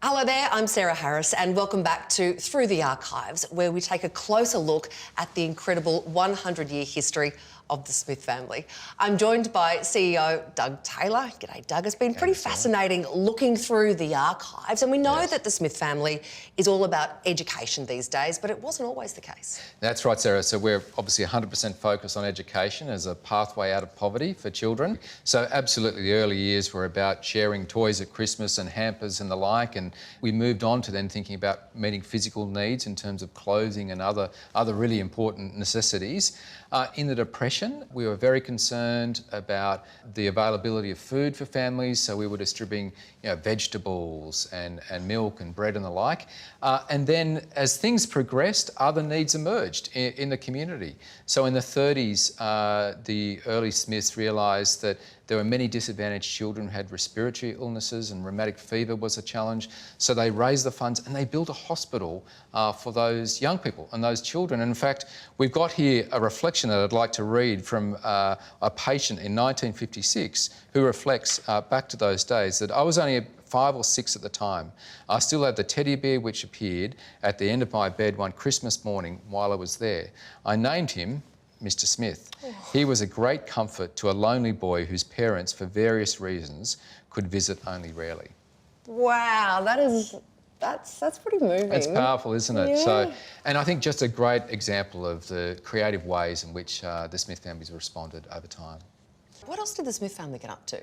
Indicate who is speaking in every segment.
Speaker 1: Hello there, I'm Sarah Harris and welcome back to Through the Archives, where we take a closer look at the incredible 100-year history of the Smith family. I'm joined by CEO Doug Taylor. G'day, Doug. It's been pretty fascinating looking through the archives, and we know that the Smith family is all about education these days, but it wasn't always the case.
Speaker 2: That's right, Sarah. So we're obviously 100% focused on education as a pathway out of poverty for children. So absolutely the early years were about sharing toys at Christmas and hampers and the like, and we moved on to then thinking about meeting physical needs in terms of clothing and other really important necessities. In the Depression, we were very concerned about the availability of food for families, so we were distributing vegetables and milk and bread and the like. And then as things progressed, other needs emerged in the community. So in the 30s, the early Smiths realised that there were many disadvantaged children who had respiratory illnesses, and rheumatic fever was a challenge. So they raised the funds and they built a hospital for those young people and those children. And in fact, we've got here a reflection that I'd like to read from a patient in 1956 who reflects back to those days, that I was only 5 or 6 at the time. I still had the teddy bear which appeared at the end of my bed one Christmas morning while I was there. I named him Mr. Smith. He was a great comfort to a lonely boy whose parents, for various reasons, could visit only rarely.
Speaker 1: Wow, that's pretty moving.
Speaker 2: It's powerful, isn't it?
Speaker 1: Yeah.
Speaker 2: So, and I think just a great example of the creative ways in which the Smith families responded over time.
Speaker 1: What else did the Smith family get up to?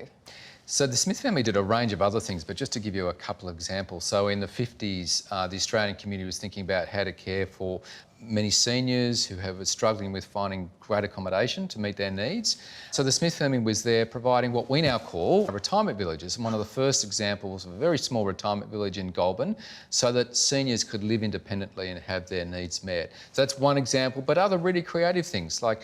Speaker 2: So the Smith family did a range of other things, but just to give you a couple of examples. So in the 50s, the Australian community was thinking about how to care for many seniors who were struggling with finding great accommodation to meet their needs. So the Smith family was there providing what we now call retirement villages, and one of the first examples of a very small retirement village in Goulburn, so that seniors could live independently and have their needs met. So that's one example, but other really creative things, like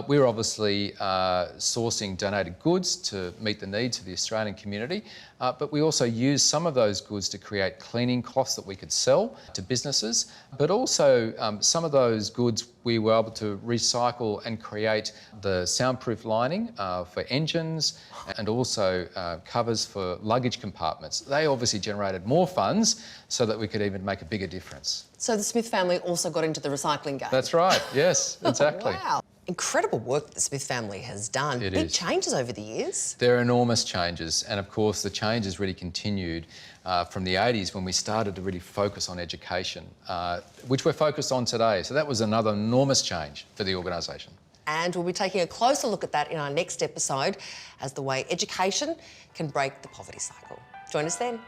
Speaker 2: we're obviously sourcing donated goods to meet the needs of the Australian community, but we also use some of those goods to create cleaning cloths that we could sell to businesses, but also some of those goods we were able to recycle and create the soundproof lining for engines, and also covers for luggage compartments. They obviously generated more funds so that we could even make a bigger difference.
Speaker 1: So the Smith family also got into the recycling game?
Speaker 2: That's right, yes, exactly.
Speaker 1: Wow. Incredible work that the Smith family has done. Big changes over the years.
Speaker 2: There are enormous changes, and of course the changes really continued from the 80s when we started to really focus on education, which we're focused on today. So that was another enormous change for the organisation.
Speaker 1: And we'll be taking a closer look at that in our next episode as the way education can break the poverty cycle. Join us then.